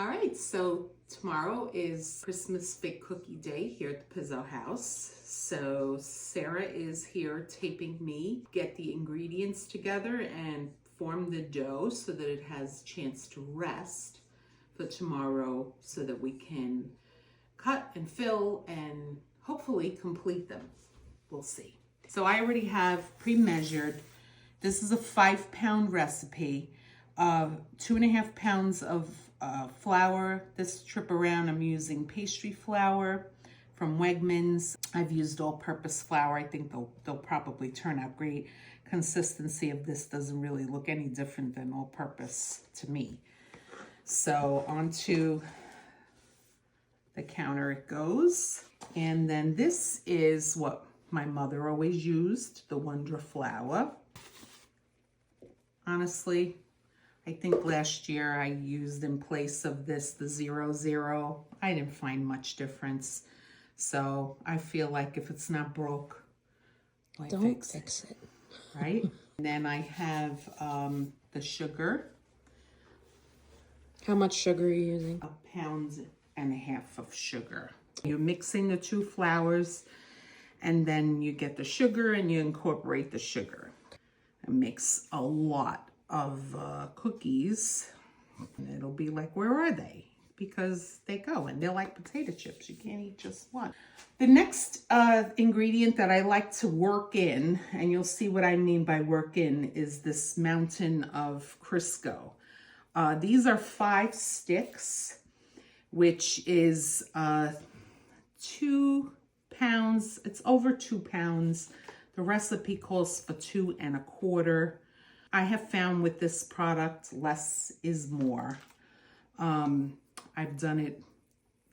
All right, so tomorrow is Christmas Big Cookie Day here at the Pizzo House. So Sarah is here taping me, get the ingredients together and form the dough so that it has a chance to rest for tomorrow so that we can cut and fill and hopefully complete them. We'll see. So I already have pre-measured. This is a 5-pound recipe. 2.5 pounds of flour. This trip around I'm using pastry flour from Wegmans. I've used all-purpose flour. I think they'll probably turn out great. Consistency of this doesn't really look any different than all-purpose to me. So onto the counter it goes. And then this is what my mother always used, the Wonder flour. Honestly, I think last year I used in place of this the 00. I didn't find much difference. So I feel like if it's not broke, why don't fix it. Right? And then I have the sugar. How much sugar are you using? 1.5 pounds of sugar. You're mixing the two flours and then you get the sugar and you incorporate the sugar. It makes a lot of cookies, and it'll be like, where are they? Because they go, and they're like potato chips. You can't eat just one. The next ingredient that I like to work in, and you'll see what I mean by work in, is this mountain of Crisco. These are 5 sticks, which is 2 pounds. It's over 2 pounds. The recipe calls for 2.25. I have found with this product, less is more. I've done it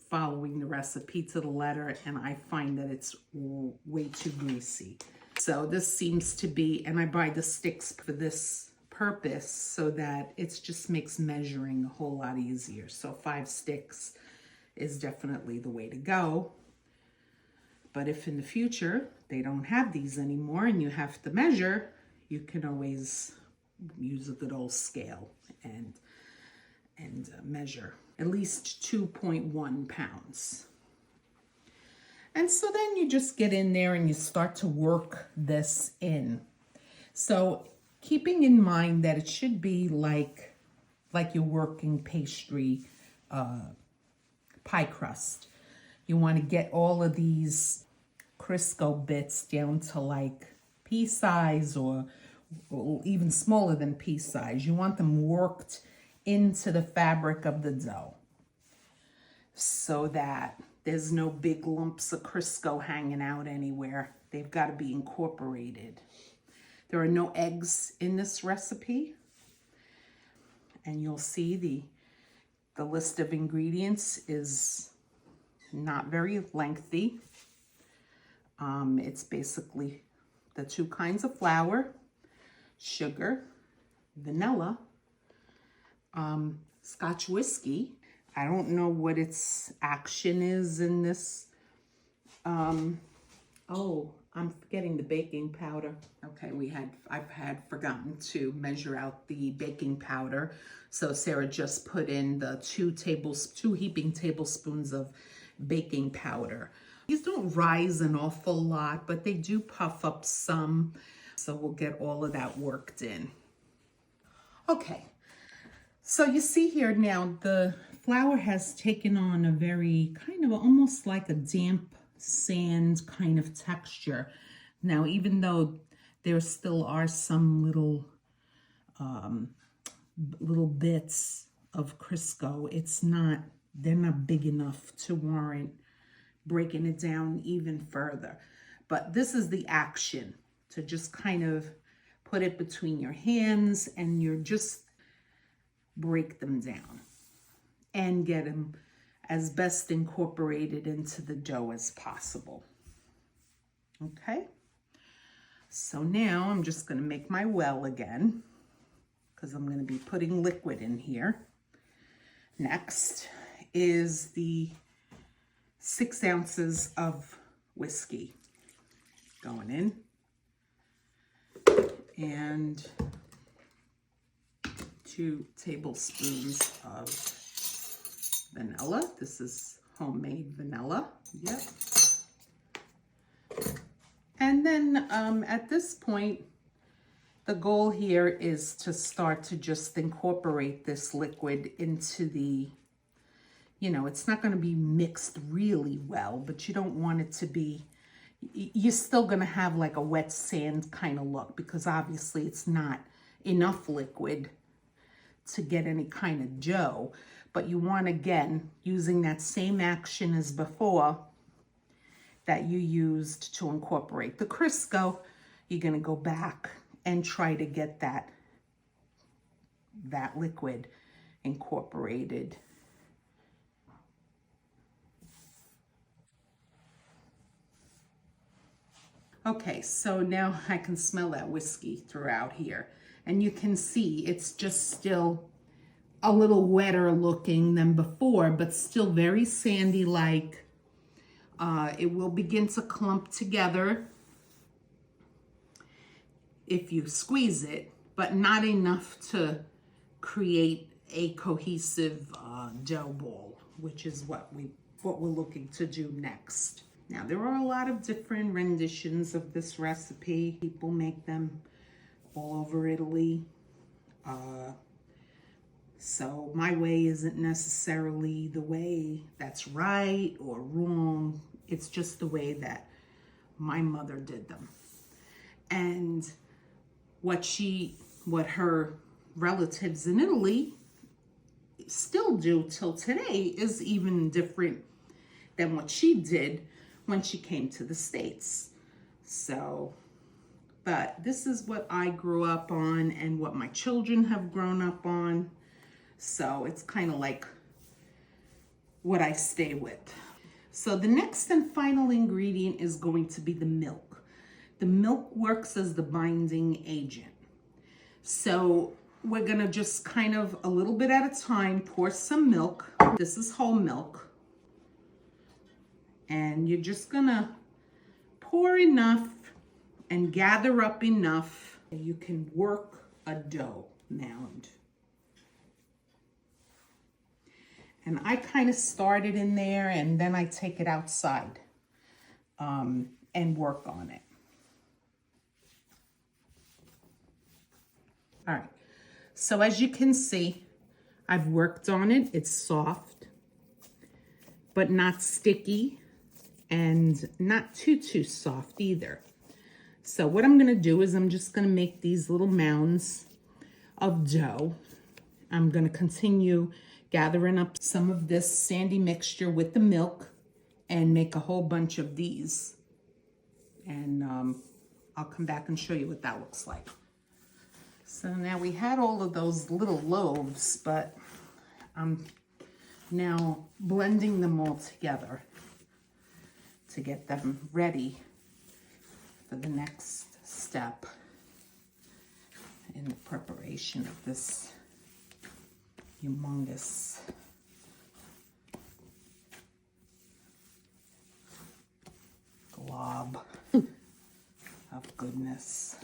following the recipe to the letter, and I find that it's way too greasy. So this seems to be, and I buy the sticks for this purpose so that it just makes measuring a whole lot easier. So 5 sticks is definitely the way to go. But if in the future they don't have these anymore and you have to measure, you can always use a good old scale and measure at least 2.1 pounds. And so then you just get in there and you start to work this in. So keeping in mind that it should be like you're working pastry pie crust. You want to get all of these Crisco bits down to like pea size or even smaller than pea size. You want them worked into the fabric of the dough so that there's no big lumps of Crisco hanging out anywhere. They've got to be incorporated. There are no eggs in this recipe. And you'll see the list of ingredients is not very lengthy. It's basically the 2 kinds of flour, sugar, vanilla, Scotch whiskey. I don't know what its action is in this. Oh, I'm forgetting the baking powder. Okay, I've had forgotten to measure out the baking powder. So Sarah just put in the 2 heaping tablespoons of baking powder. These don't rise an awful lot, but they do puff up some. So we'll get all of that worked in. Okay, so you see here now the flour has taken on a very kind of almost like a damp sand kind of texture. Now, even though there still are some little bits of Crisco, they're not big enough to warrant breaking it down even further. But this is the action, to just kind of put it between your hands and you just break them down and get them as best incorporated into the dough as possible. Okay, so now I'm just going to make my well again because I'm going to be putting liquid in here. Next is the 6 ounces of whiskey going in, and 2 tablespoons of vanilla. This is homemade vanilla. Yep. And then at this point, the goal here is to start to just incorporate this liquid into the, you know, it's not going to be mixed really well, but you don't want it to be, you're still going to have like a wet sand kind of look, because obviously it's not enough liquid to get any kind of dough. But you want, again, using that same action as before that you used to incorporate the Crisco, you're going to go back and try to get that liquid incorporated. Okay, so now I can smell that whiskey throughout here. And you can see it's just still a little wetter looking than before, but still very sandy-like. It will begin to clump together if you squeeze it, but not enough to create a cohesive dough ball, which is what we're looking to do next. Now, there are a lot of different renditions of this recipe. People make them all over Italy. So my way isn't necessarily the way that's right or wrong. It's just the way that my mother did them. And what her relatives in Italy still do till today is even different than what she did when she came to the States. So, but this is what I grew up on and what my children have grown up on. So it's kind of like what I stay with. So the next and final ingredient is going to be the milk. The milk works as the binding agent. So we're gonna just kind of a little bit at a time pour some milk. This is whole milk. And you're just gonna pour enough and gather up enough that you can work a dough mound. And I kind of started in there and then I take it outside and work on it. All right, so as you can see, I've worked on it. It's soft, but not sticky and not too soft either. So what I'm gonna do is I'm just gonna make these little mounds of dough. I'm gonna continue gathering up some of this sandy mixture with the milk and make a whole bunch of these. And I'll come back and show you what that looks like. So now we had all of those little loaves, but I'm now blending them all together to get them ready for the next step in the preparation of this humongous glob of goodness.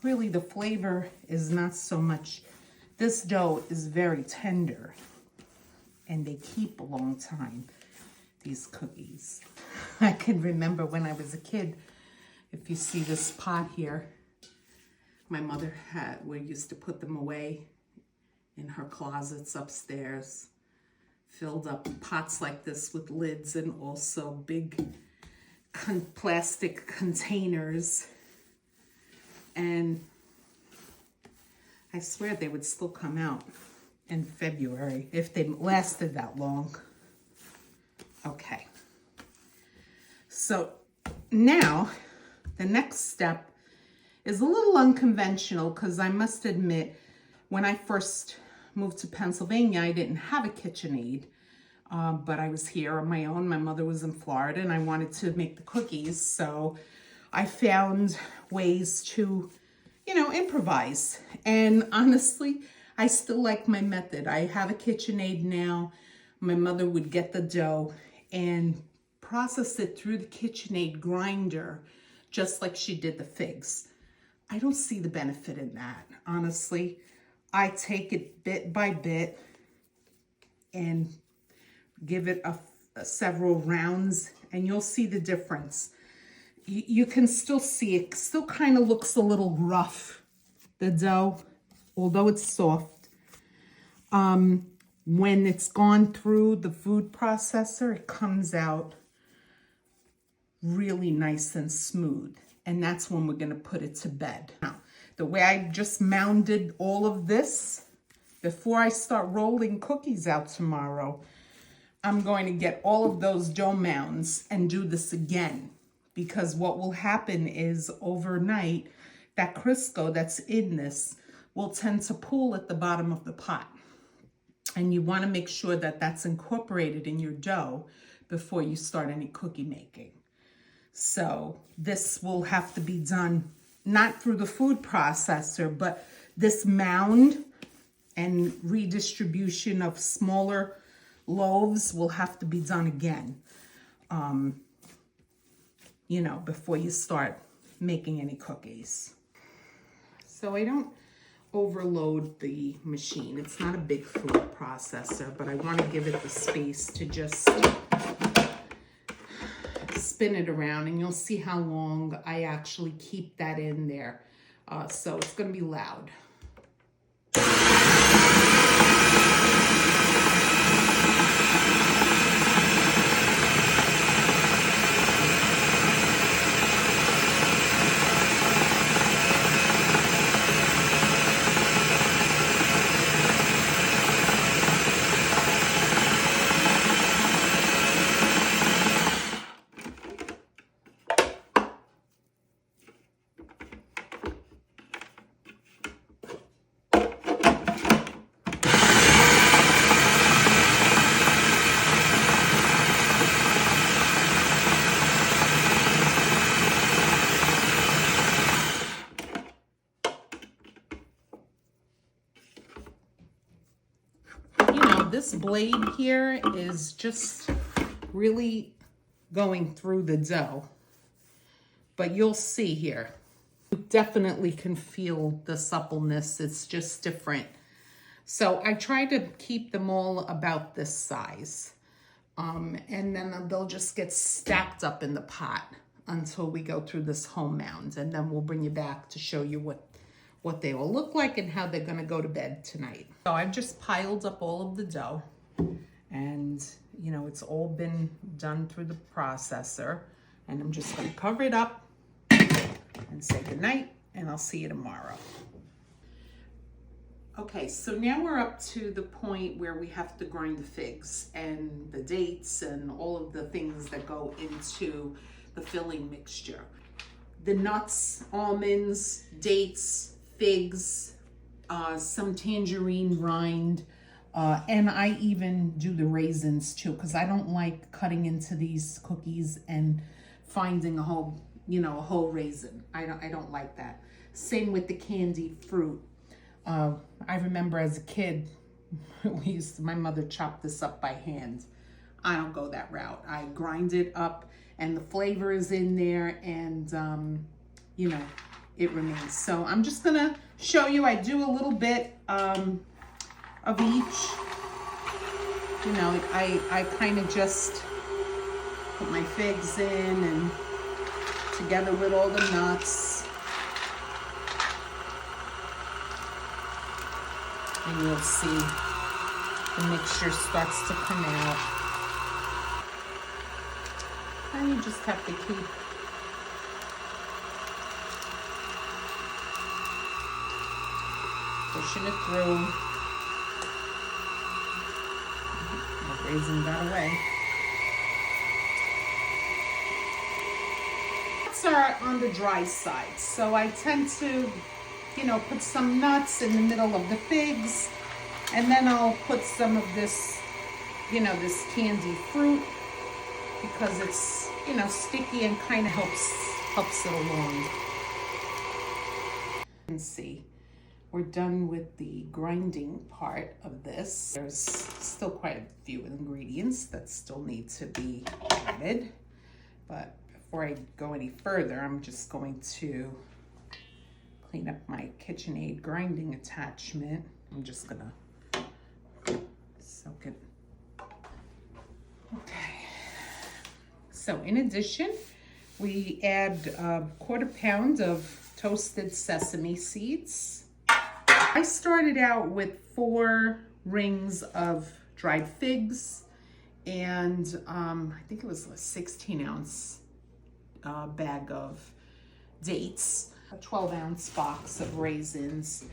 Really, the flavor is not so much, this dough is very tender and they keep a long time, these cookies. I can remember when I was a kid, if you see this pot here, my mother we used to put them away in her closets upstairs, filled up pots like this with lids and also big plastic containers. And I swear they would still come out in February if they lasted that long. Okay. So now the next step is a little unconventional because I must admit, when I first moved to Pennsylvania, I didn't have a KitchenAid, but I was here on my own. My mother was in Florida and I wanted to make the cookies. So I found ways to, you know, improvise. And honestly, I still like my method. I have a KitchenAid now. My mother would get the dough and process it through the KitchenAid grinder, just like she did the figs. I don't see the benefit in that, honestly. I take it bit by bit and give it several rounds, and you'll see the difference. You can still see it still kind of looks a little rough, the dough, although it's soft. When it's gone through the food processor, it comes out really nice and smooth. And that's when we're going to put it to bed. Now, the way I just mounded all of this, before I start rolling cookies out tomorrow, I'm going to get all of those dough mounds and do this again. Because what will happen is overnight, that Crisco that's in this will tend to pool at the bottom of the pot. And you want to make sure that that's incorporated in your dough before you start any cookie making. So this will have to be done not through the food processor, but this mound and redistribution of smaller loaves will have to be done again, you know, before you start making any cookies. So I don't overload the machine. It's not a big food processor, but I want to give it the space to just spin it around, and you'll see how long I actually keep that in there. So it's going to be loud. This blade here is just really going through the dough, but you'll see here, you definitely can feel the suppleness. It's just different. So I try to keep them all about this size, and then they'll just get stacked up in the pot until we go through this home mound, and then we'll bring you back to show you what they will look like and how they're gonna go to bed tonight. So I've just piled up all of the dough, and you know, it's all been done through the processor, and I'm just gonna cover it up and say goodnight, and I'll see you tomorrow. Okay, so now we're up to the point where we have to grind the figs and the dates and all of the things that go into the filling mixture. The nuts, almonds, dates, figs, some tangerine rind, and I even do the raisins too, because I don't like cutting into these cookies and finding a whole, you know, a whole raisin. I don't like that. Same with the candied fruit. I remember as a kid, my mother chopped this up by hand. I don't go that route. I grind it up, and the flavor is in there, and you know, it remains. So I'm just gonna show you, I do a little bit of each. You know, I kind of just put my figs in and together with all the nuts. And you'll see the mixture starts to come out. And you just have to keep pushing it through. The raisin got away. Nuts are on the dry side, so I tend to, you know, put some nuts in the middle of the figs, and then I'll put some of this, you know, this candied fruit, because it's, you know, sticky and kind of helps it along. And see, we're done with the grinding part of this. There's still quite a few ingredients that still need to be added, but before I go any further, I'm just going to clean up my KitchenAid grinding attachment. I'm just gonna soak it So in addition, we add a 1/4 pound of toasted sesame seeds. I started out with 4 rings of dried figs and I think it was a 16-ounce bag of dates, a 12-ounce box of raisins,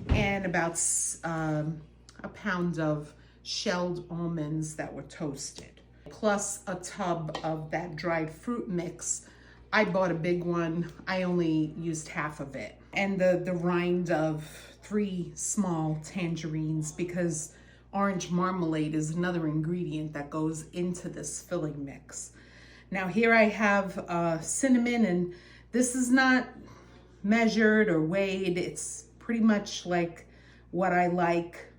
and about a pound of shelled almonds that were toasted, plus a tub of that dried fruit mix. I bought a big one. I only used half of it. And the rind of 3 small tangerines, because orange marmalade is another ingredient that goes into this filling mix. Now here I have cinnamon, and this is not measured or weighed. It's pretty much like what I like.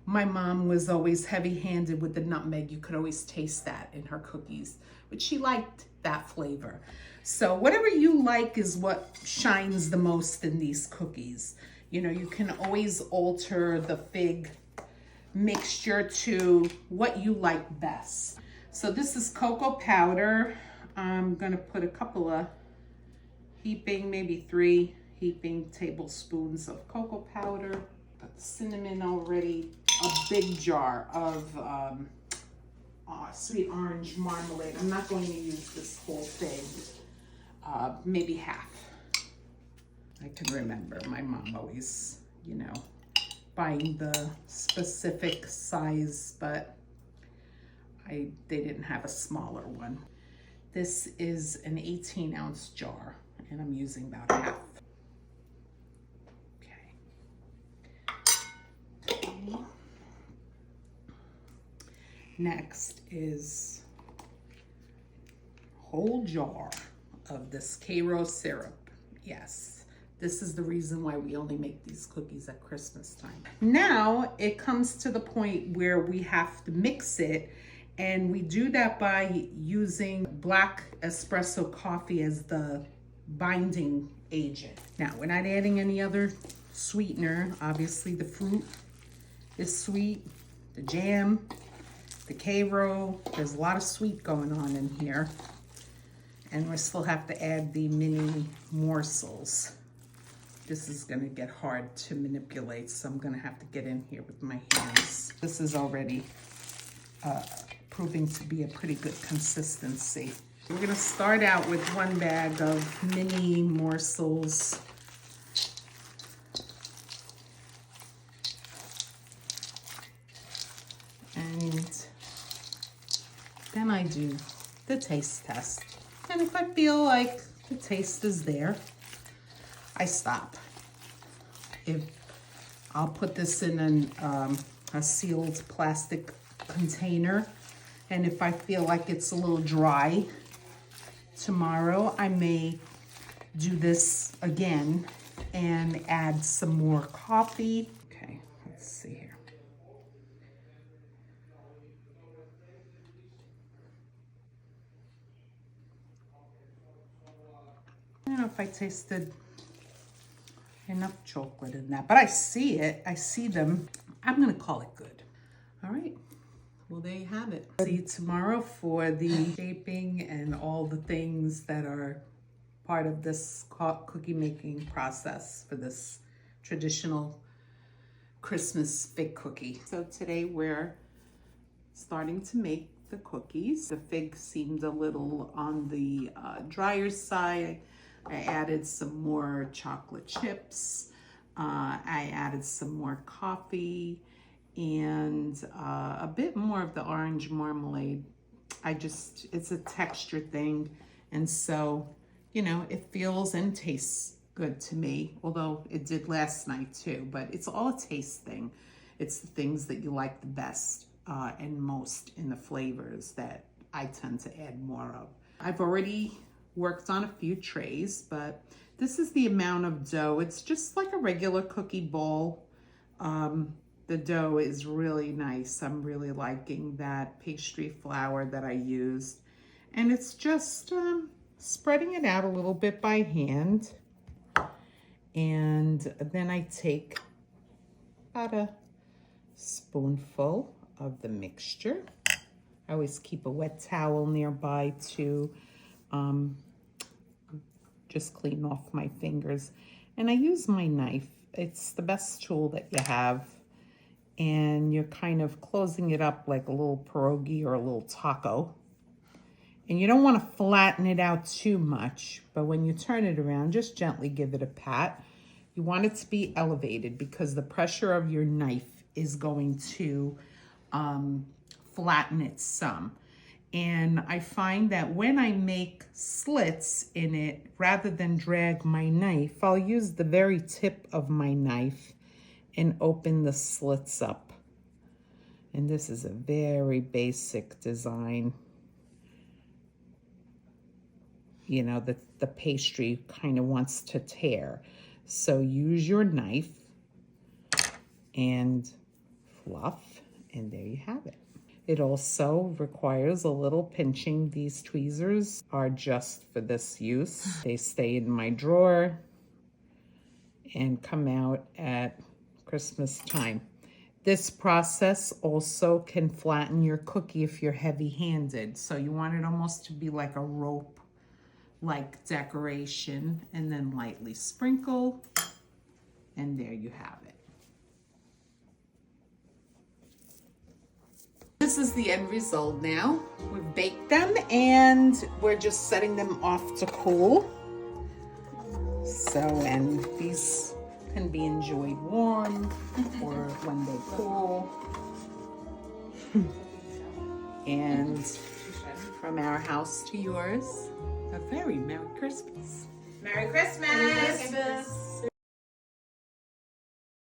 My mom was always heavy-handed with the nutmeg. You could always taste that in her cookies, but she liked that flavor. So whatever you like is what shines the most in these cookies. You know, you can always alter the fig mixture to what you like best. So this is cocoa powder. I'm gonna put a couple of heaping, maybe 3 heaping tablespoons of cocoa powder. Got the cinnamon already. A big jar of sweet orange marmalade. I'm not going to use this whole thing, maybe half. I can remember my mom always, you know, buying the specific size, but they didn't have a smaller one. This is an 18-ounce jar, and I'm using about half. Okay. Next is a whole jar of this Karo syrup. Yes, this is the reason why we only make these cookies at Christmas time. Now it comes to the point where we have to mix it, and we do that by using black espresso coffee as the binding agent. Now, we're not adding any other sweetener. Obviously, the fruit is sweet, the jam, the Karo, there's a lot of sweet going on in here. And we still have to add the mini morsels. This is gonna get hard to manipulate, so I'm gonna have to get in here with my hands. This is already proving to be a pretty good consistency. We're gonna start out with 1 bag of mini morsels. And then I do the taste test. And if I feel like the taste is there, I stop. I'll put this in a sealed plastic container. And if I feel like it's a little dry, tomorrow I may do this again and add some more coffee. Okay, let's see here. I don't know if I tasted enough chocolate in that, but I see it. I see them. I'm gonna call it good. All right. Well, there you have it. See you tomorrow for the shaping and all the things that are part of this cookie making process for this traditional Christmas fig cookie. So today we're starting to make the cookies. The fig seemed a little on the drier side. I added some more chocolate chips. I added some more coffee and a bit more of the orange marmalade. It's a texture thing. And so, you know, it feels and tastes good to me, although it did last night too, but it's all a taste thing. It's the things that you like the best and most in the flavors that I tend to add more of. I've already worked on a few trays, but this is the amount of dough. It's just like a regular cookie bowl. The dough is really nice. I'm really liking that pastry flour that I used. And it's just spreading it out a little bit by hand. And then I take about a spoonful of the mixture. I always keep a wet towel nearby to just clean off my fingers. And I use my knife. It's the best tool that you have. And you're kind of closing it up like a little pierogi or a little taco. And you don't want to flatten it out too much, but when you turn it around, just gently give it a pat. You want it to be elevated because the pressure of your knife is going to flatten it some. And I find that when I make slits in it, rather than drag my knife, I'll use the very tip of my knife and open the slits up. And this is a very basic design. You know, the pastry kind of wants to tear. So use your knife and fluff, and there you have it. It also requires a little pinching. These tweezers are just for this use. They stay in my drawer and come out at Christmas time. This process also can flatten your cookie if you're heavy-handed. So you want it almost to be like a rope-like decoration, and then lightly sprinkle, and there you have it. This is the end result now. We've baked them and we're just setting them off to cool. So, and these can be enjoyed warm or when they cool. And from our house to yours, a very Merry Christmas. Merry Christmas!